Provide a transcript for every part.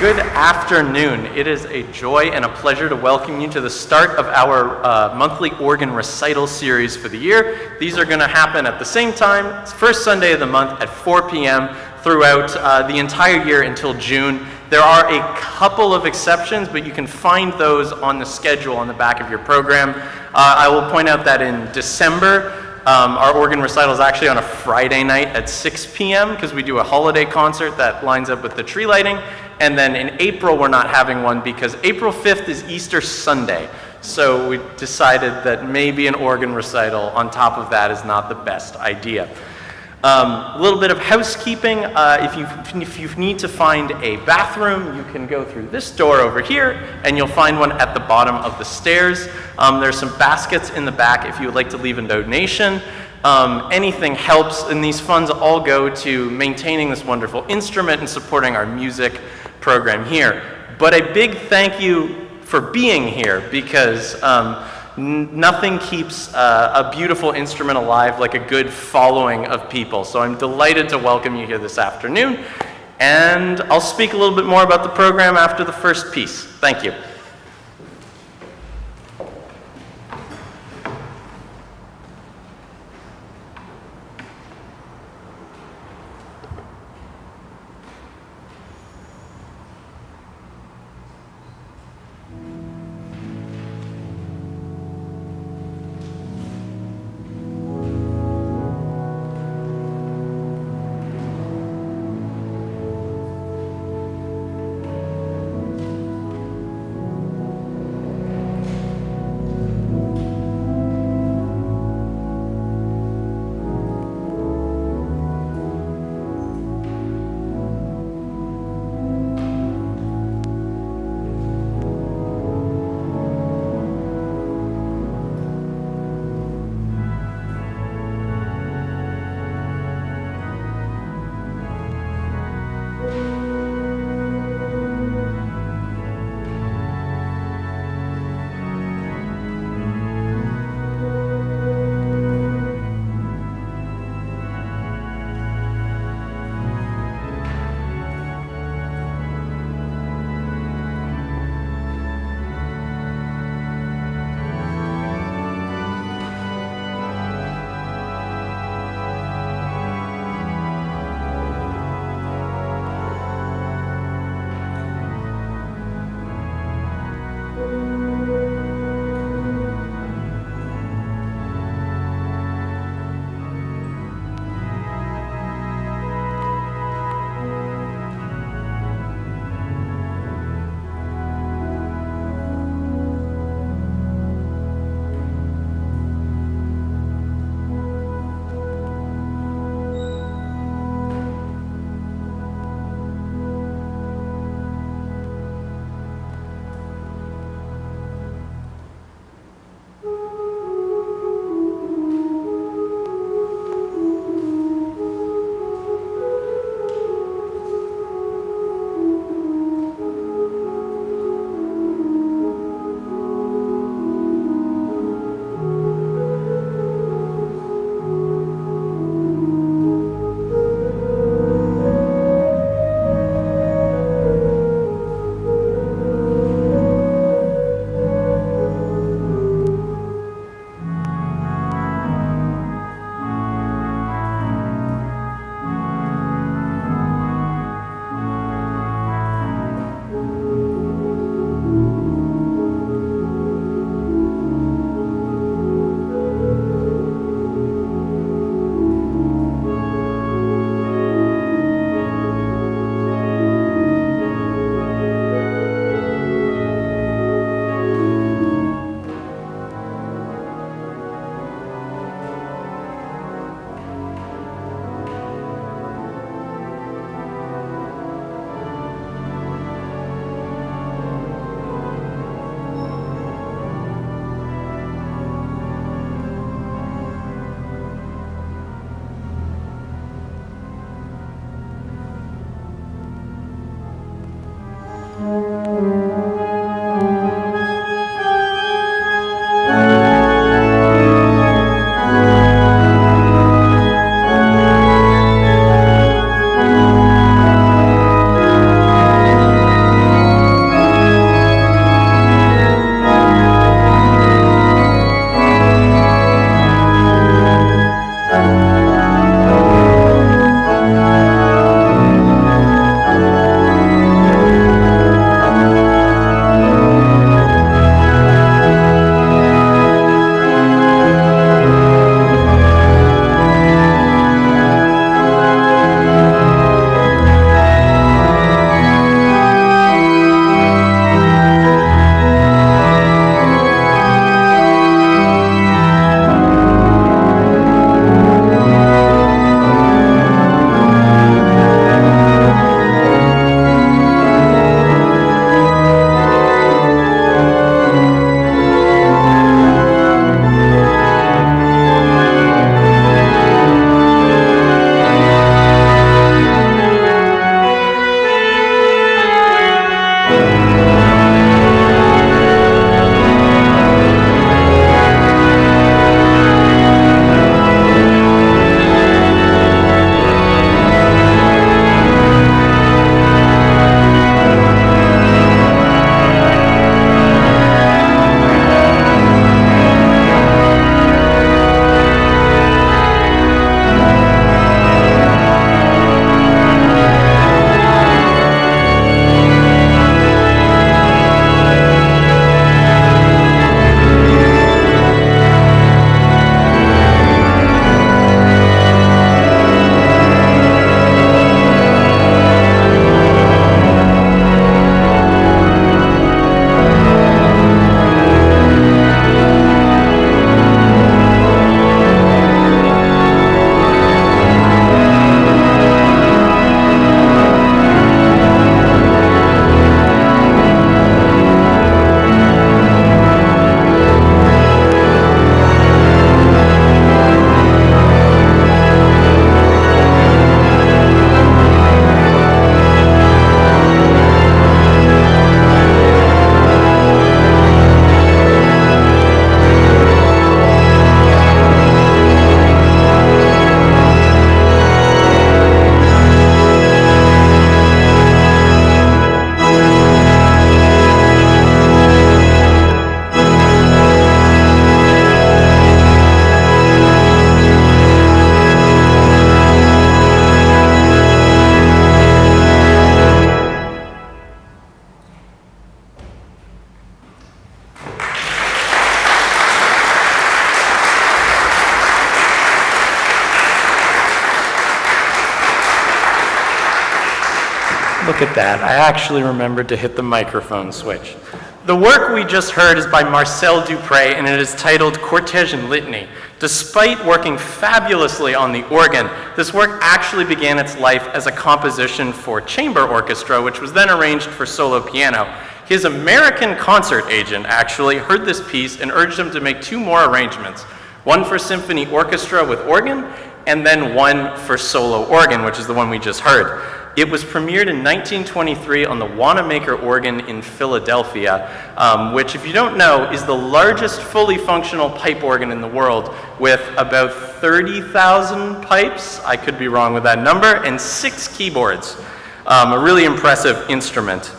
Good afternoon. It is a joy and a pleasure to welcome you to the start of our monthly organ recital series for the year. These are going to happen at the same time, first Sunday of the month at 4 p.m. throughout the entire year until June. There are a couple of exceptions, but you can find those on the schedule on the back of your program. I will point out that in December, our organ recital is actually on a Friday night at 6 p.m. because we do a holiday concert that lines up with the tree lighting. And then in April, we're not having one because April 5th is Easter Sunday. So we decided that maybe an organ recital on top of that is not the best idea. A little bit of housekeeping. If you need to find a bathroom, you can go through this door over here, and you'll find one at the bottom of the stairs. There's some baskets in the back if you would like to leave a donation. Anything helps, and these funds all go to maintaining this wonderful instrument and supporting our music program here. But a big thank you for being here, because nothing keeps a beautiful instrument alive like a good following of people. So I'm delighted to welcome you here this afternoon, and I'll speak a little bit more about the program after the first piece. Thank you. Look at that. I actually remembered to hit the microphone switch. The work we just heard is by Marcel Dupré, and it is titled Cortège and Litany. Despite working fabulously on the organ, this work actually began its life as a composition for chamber orchestra, which was then arranged for solo piano. His American concert agent actually heard this piece and urged him to make 2 more arrangements, one for symphony orchestra with organ, and then one for solo organ, which is the one we just heard. It was premiered in 1923 on the Wanamaker organ in Philadelphia, which, if you don't know, is the largest fully functional pipe organ in the world, with about 30,000 pipes, I could be wrong with that number, and 6 keyboards. A really impressive instrument.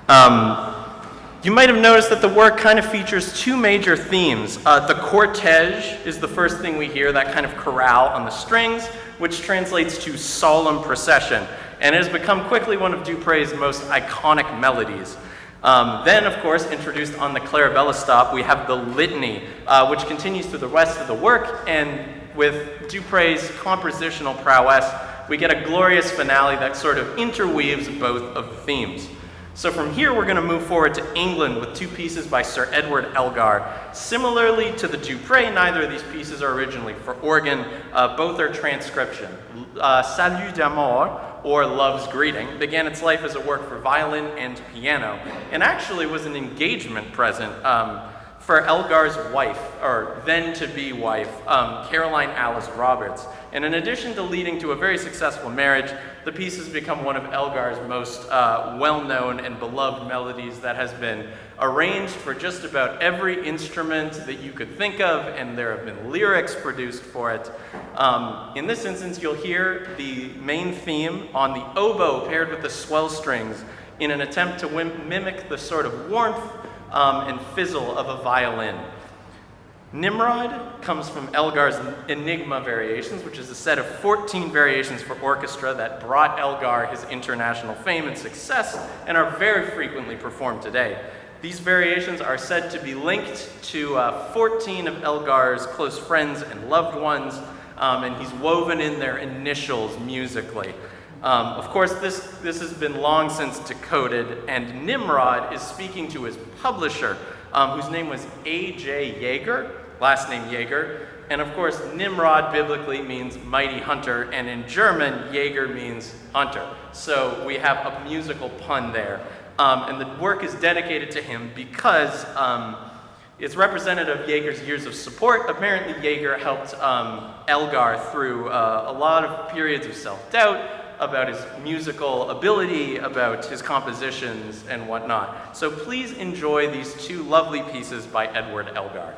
You might have noticed that the work kind of features 2 major themes. The cortège is the first thing we hear, that kind of chorale on the strings, which translates to solemn procession, and it has become quickly one of Dupré's most iconic melodies. Then, of course, introduced on the Clarabella stop, we have the litany, which continues through the rest of the work, and with Dupré's compositional prowess, we get a glorious finale that sort of interweaves both of the themes. So from here, we're going to move forward to England with 2 pieces by Sir Edward Elgar. Similarly to the Dupré, neither of these pieces are originally for organ. Both are transcription. Salut d'amour, or Love's Greeting, began its life as a work for violin and piano, and actually was an engagement present for Elgar's wife, or then-to-be wife, Caroline Alice Roberts. And in addition to leading to a very successful marriage, the piece has become one of Elgar's most well-known and beloved melodies that has been arranged for just about every instrument that you could think of, and there have been lyrics produced for it. In this instance, you'll hear the main theme on the oboe paired with the swell strings in an attempt to mimic the sort of warmth and fizzle of a violin. Nimrod comes from Elgar's Enigma Variations, which is a set of 14 variations for orchestra that brought Elgar his international fame and success and are very frequently performed today. These variations are said to be linked to 14 of Elgar's close friends and loved ones, and he's woven in their initials musically. Of course, this has been long since decoded, and Nimrod is speaking to his publisher, whose name was A.J. Yeager, last name Yeager. And of course, Nimrod biblically means mighty hunter, and in German, Jäger means hunter. So we have a musical pun there. And the work is dedicated to him because it's representative of Yeager's years of support. Apparently, Yeager helped Elgar through a lot of periods of self-doubt about his musical ability, about his compositions, and whatnot. So please enjoy these 2 lovely pieces by Edward Elgar.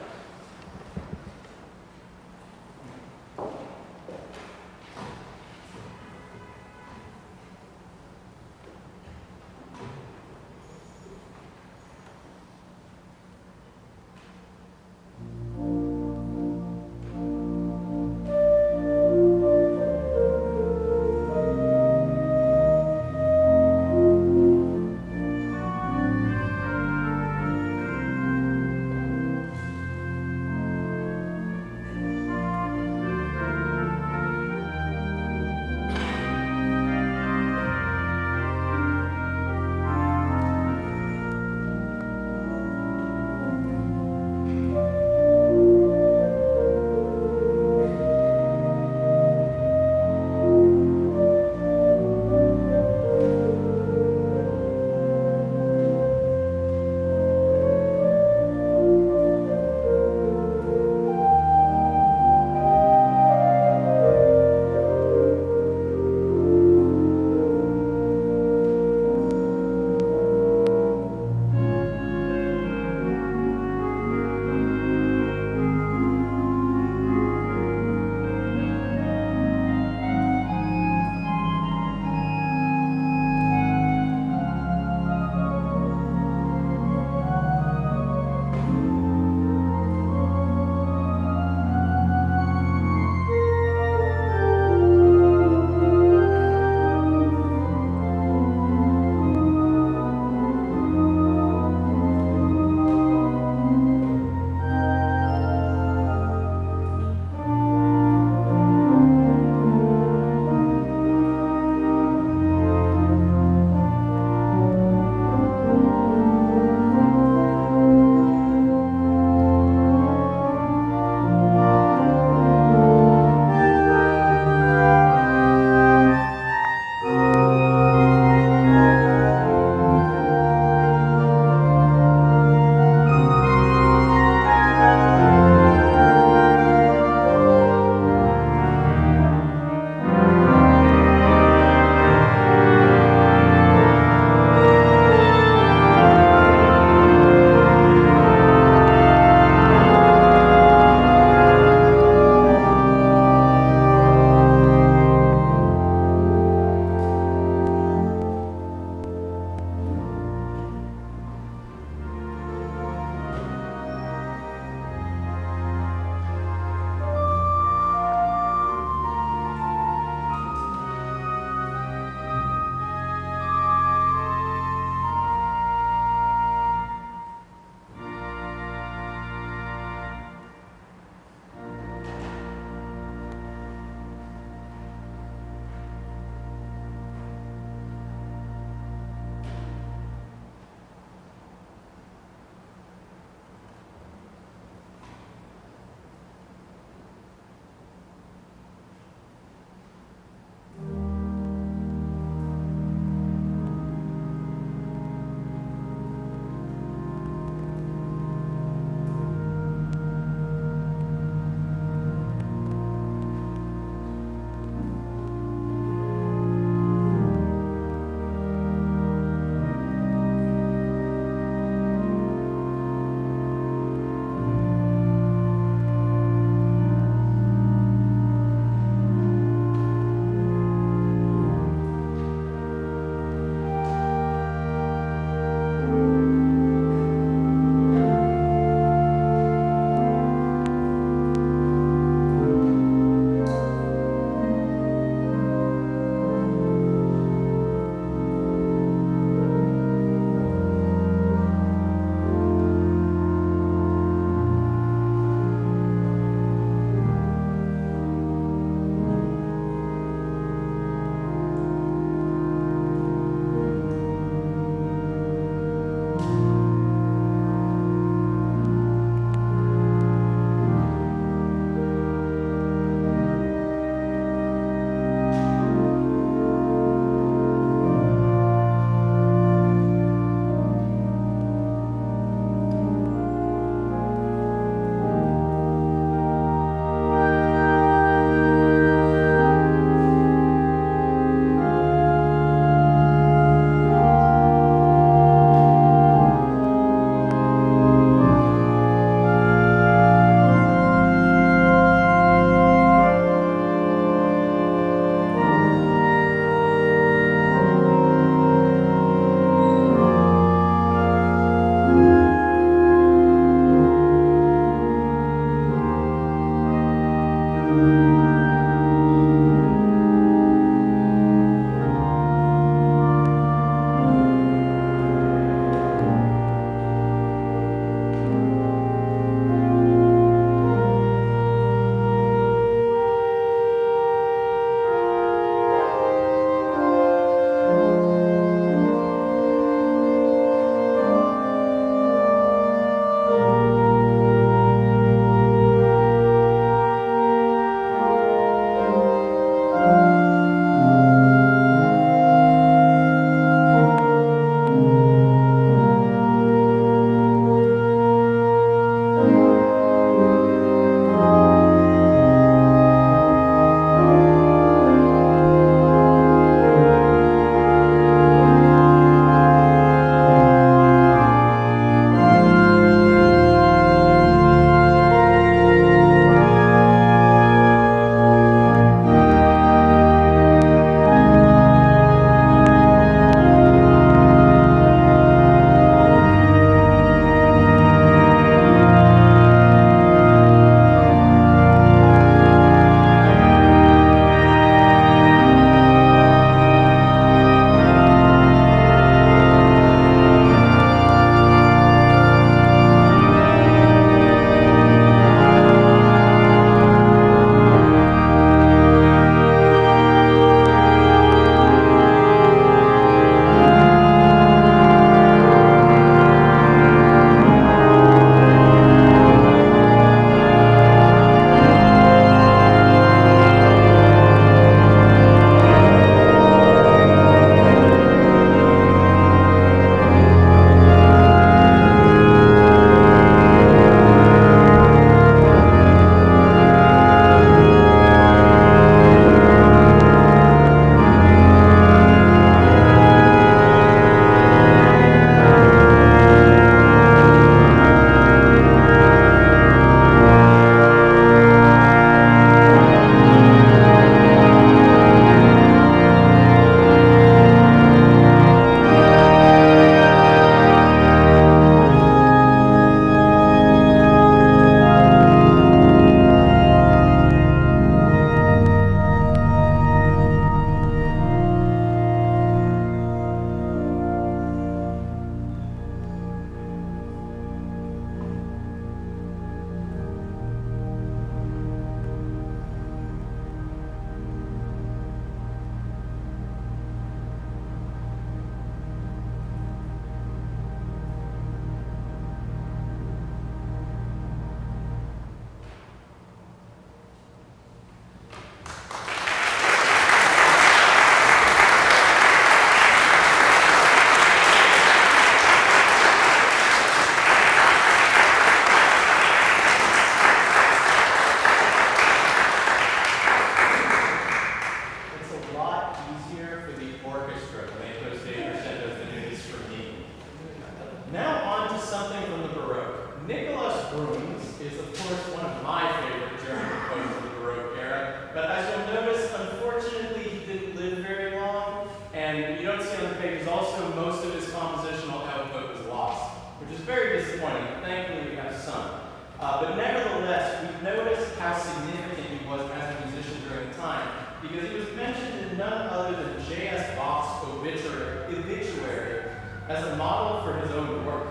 But nevertheless, we noticed how significant he was as a musician during the time, because he was mentioned in none other than J.S. Bach's obituary as a model for his own work.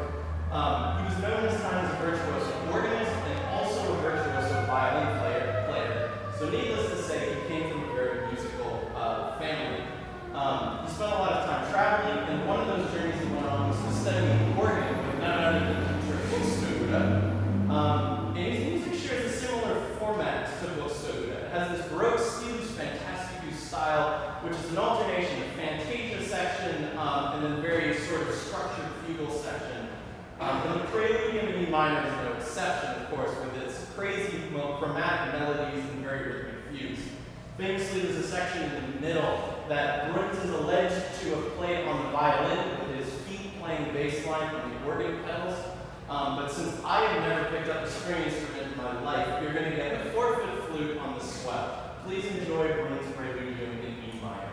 He was known this time as a virtuoso organist and also a virtuoso violin player. So needless to say, he came from a very musical family. He spent a lot of time traveling, and one of those journeys he went on was to study the organ with none other than Buxtehude. And his music shares a similar format to Buxtehude. It has this Baroque stylus fantasticus style, which is an alternation of fantasia section and then very sort of structured fugal section. And the prelude in E minor is no exception, of course, with its crazy chromatic melodies and very rhythmic fugues. Famously, there's a section in the middle that Bruns is alleged to have played on the violin with his feet playing the bass line on the organ pedals. But since I have never picked up a string instrument in my life, you're going to get the 4-foot flute on the swell. Please enjoy Bruns' Preludium in E minor.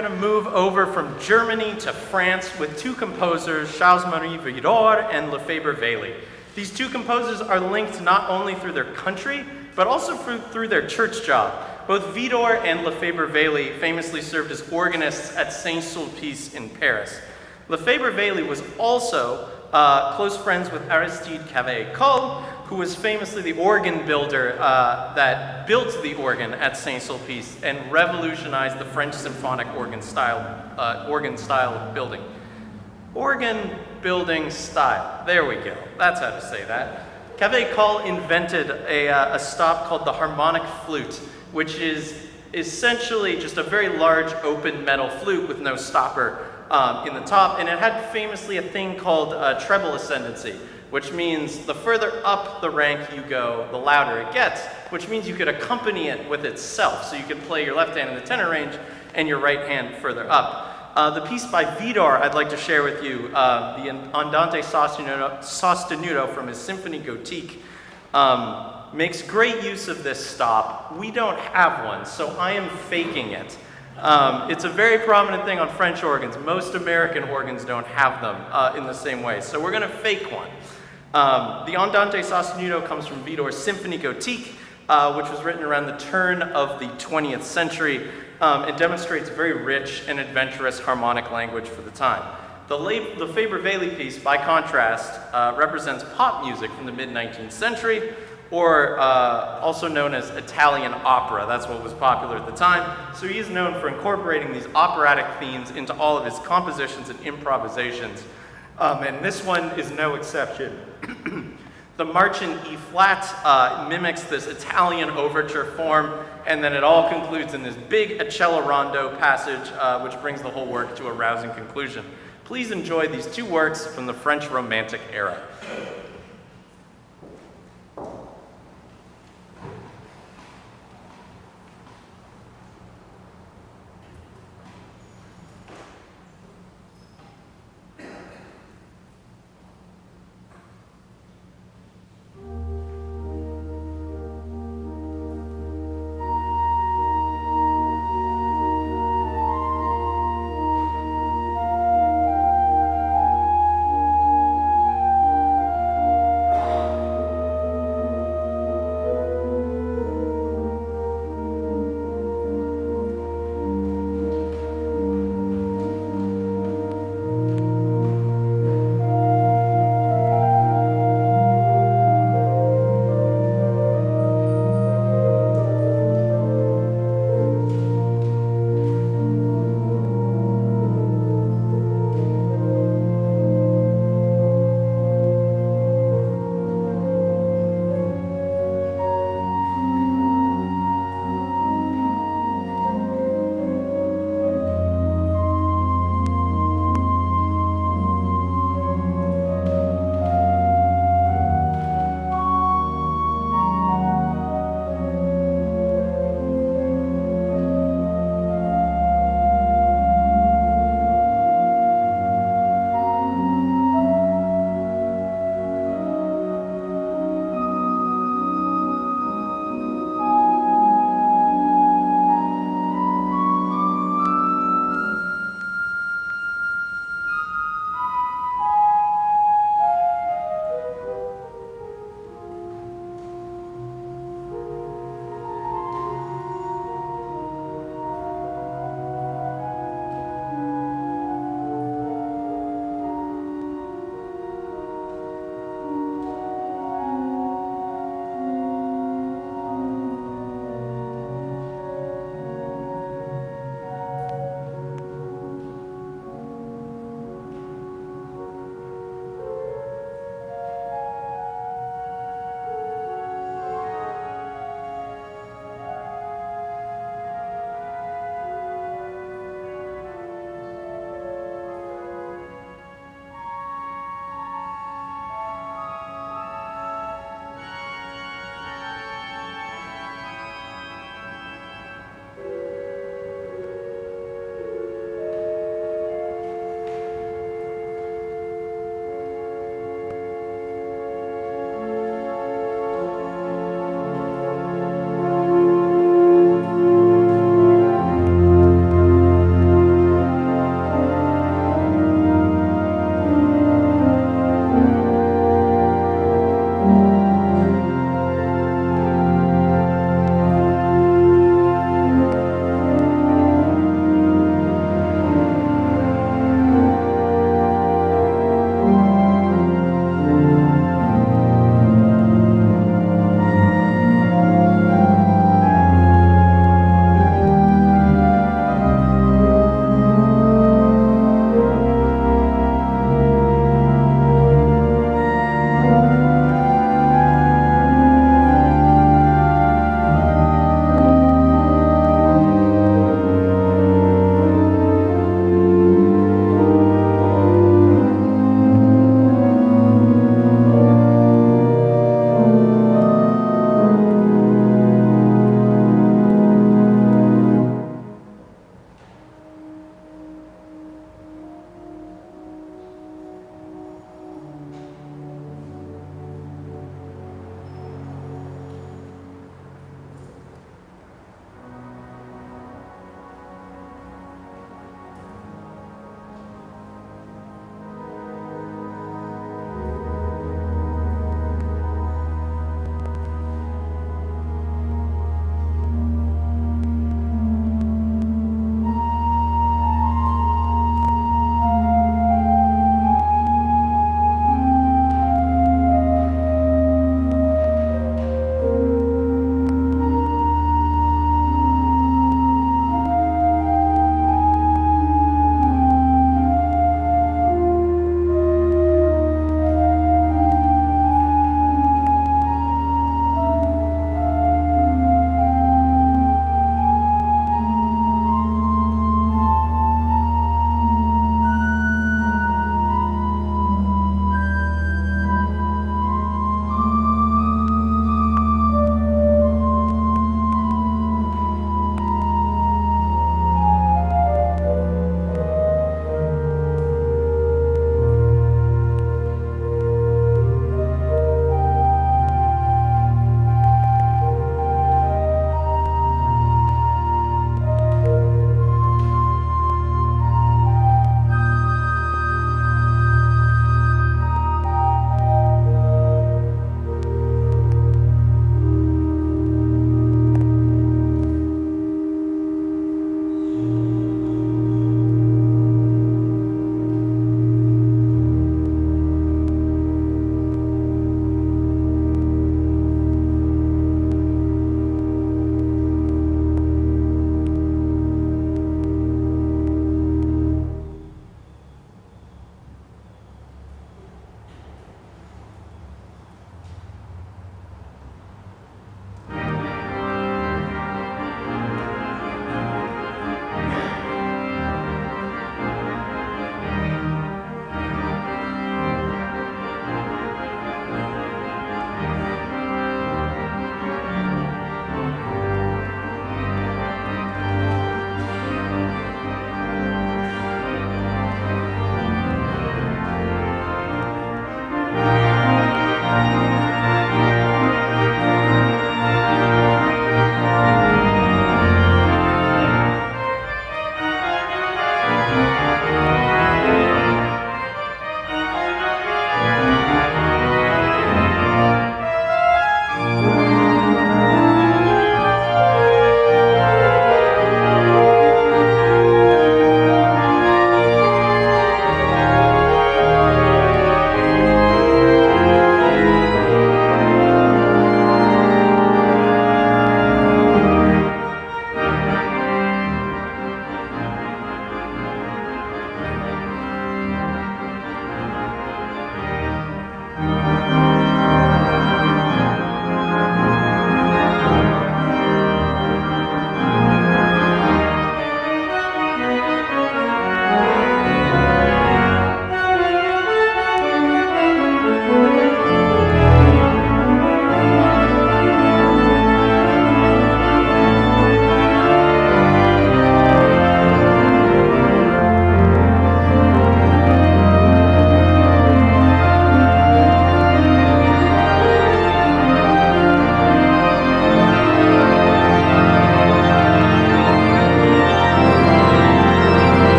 going to move over from Germany to France with two composers, Charles-Marie Widor and Lefebvre-Wely. These two composers are linked not only through their country, but also through their church job. Both Widor and Lefebvre-Wely famously served as organists at Saint-Sulpice in Paris. Lefebvre-Wely was also close friends with Aristide Cavée-Coll, who was famously the organ builder that built the organ at Saint-Sulpice and revolutionized the French symphonic organ style of building. Organ building style. There we go. That's how to say that. Cavée-Coll invented a stop called the harmonic flute, which is essentially just a very large open metal flute with no stopper in the top, and it had famously a thing called treble ascendancy, which means the further up the rank you go, the louder it gets, which means you could accompany it with itself. So you could play your left hand in the tenor range and your right hand further up. The piece by Widor I'd like to share with you, the Andante sostenuto from his Symphonie Gothique, makes great use of this stop. We don't have one, so I am faking it. It's a very prominent thing on French organs. Most American organs don't have them in the same way, so we're going to fake one. The Andante sostenuto comes from Widor's Symphonie Gothique, which was written around the turn of the 20th century. It demonstrates very rich and adventurous harmonic language for the time. The Lefebvre-Wely piece, by contrast, represents pop music from the mid-19th century, or also known as Italian opera. That's what was popular at the time. So he is known for incorporating these operatic themes into all of his compositions and improvisations. And this one is no exception. The March in E-flat mimics this Italian overture form, and then it all concludes in this big accelerando passage, which brings the whole work to a rousing conclusion. Please enjoy these two works from the French Romantic era.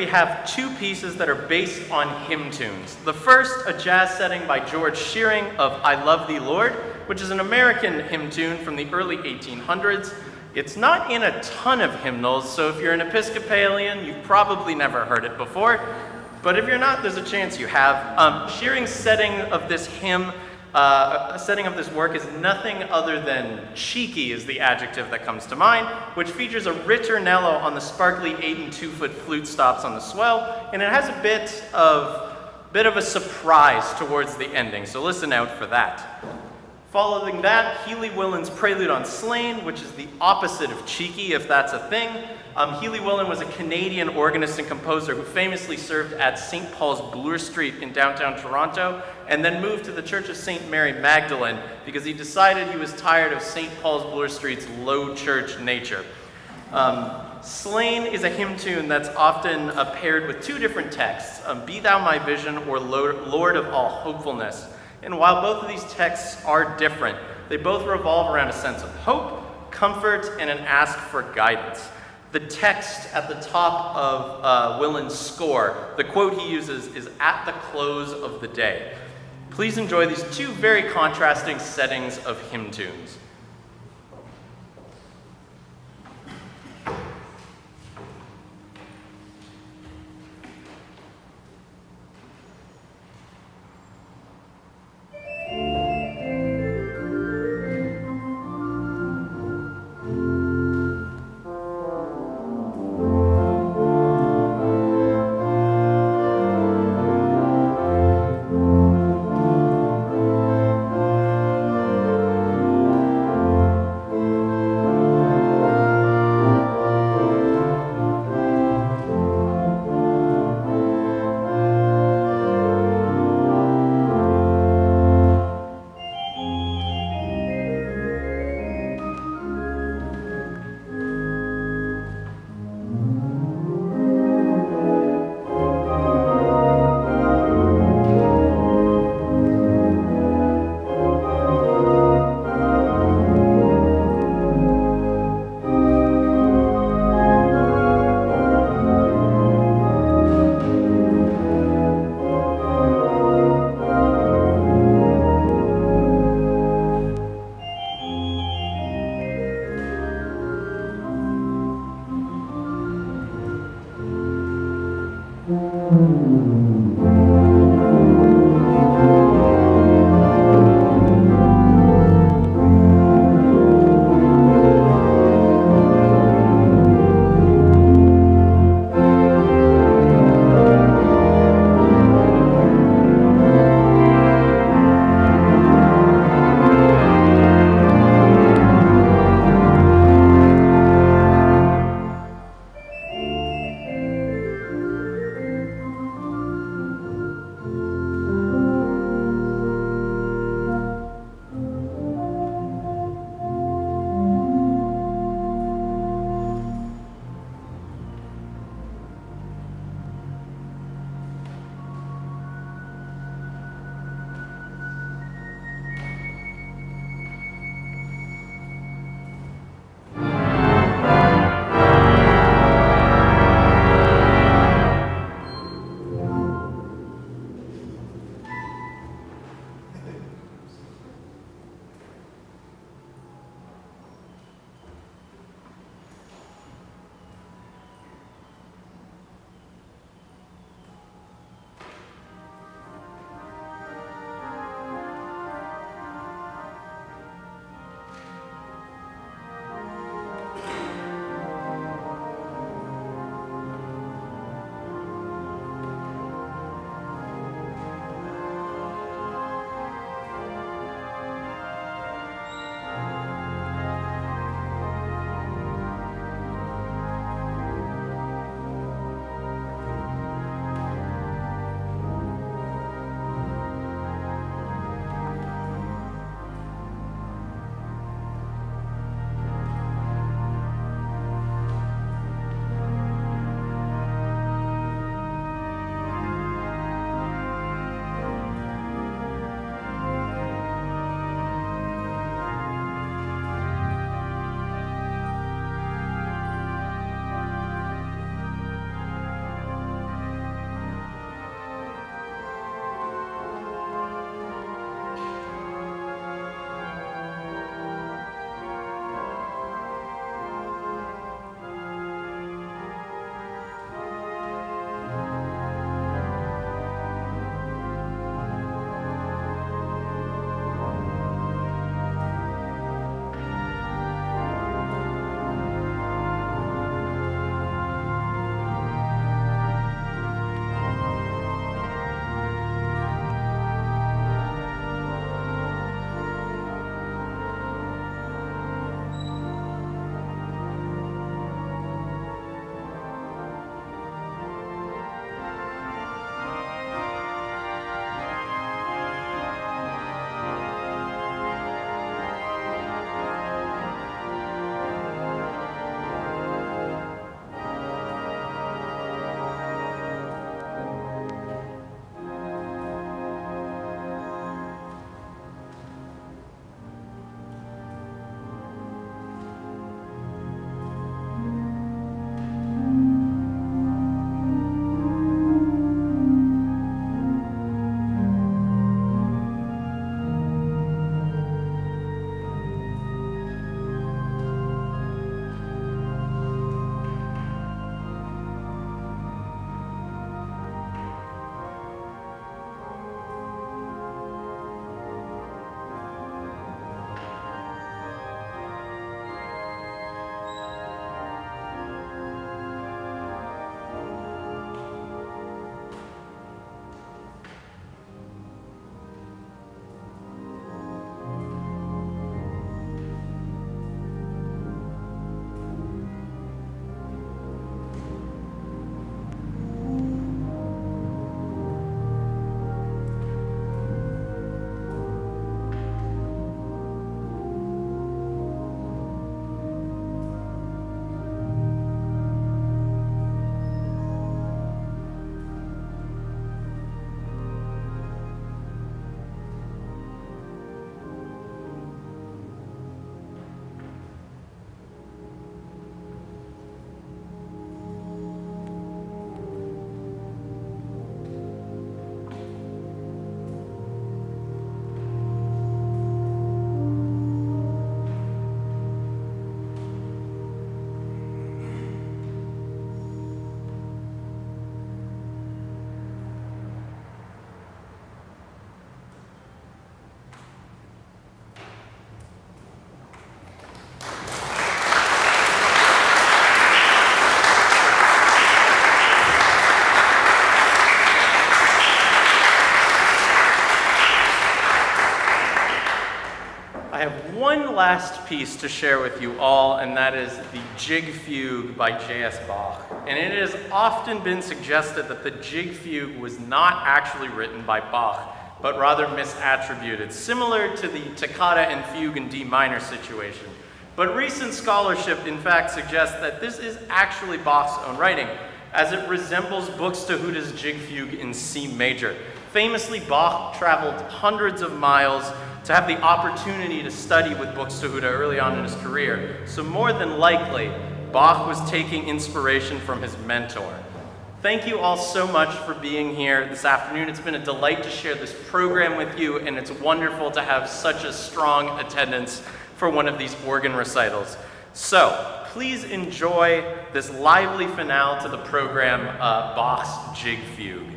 have two pieces that are based on hymn tunes. The first, a jazz setting by George Shearing of I Love Thee, Lord, which is an American hymn tune from the early 1800s. It's not in a ton of hymnals, so if you're an Episcopalian, you've probably never heard it before. But if you're not, there's a chance you have. Shearing's setting of this hymn, setting of this work is nothing other than cheeky is the adjective that comes to mind, which features a ritornello on the sparkly 8 and 2-foot flute stops on the swell, and it has a bit of a surprise towards the ending, so listen out for that. Following that, Healy Willin's Prelude on Slane, which is the opposite of cheeky, if that's a thing. Healy Willin was a Canadian organist and composer who famously served at St. Paul's Bloor Street in downtown Toronto, and then moved to the Church of St. Mary Magdalene because he decided he was tired of St. Paul's Bloor Street's low church nature. Slane is a hymn tune that's often paired with two different texts, Be Thou My Vision or Lord of All Hopefulness. And while both of these texts are different, they both revolve around a sense of hope, comfort, and an ask for guidance. The text at the top of Willin's score, the quote he uses is "at the close of the day." Please enjoy these two very contrasting settings of hymn tunes. last piece to share with you all, and that is the Jig Fugue by J.S. Bach. And it has often been suggested that the Jig Fugue was not actually written by Bach, but rather misattributed, similar to the toccata and fugue in D minor situation. But recent scholarship, in fact, suggests that this is actually Bach's own writing, as it resembles Buxtehude's Jig Fugue in C major. Famously, Bach traveled hundreds of miles to have the opportunity to study with Buxtehude early on in his career. So more than likely, Bach was taking inspiration from his mentor. Thank you all so much for being here this afternoon. It's been a delight to share this program with you, and it's wonderful to have such a strong attendance for one of these organ recitals. So please enjoy this lively finale to the program, Bach's Jig Fugue.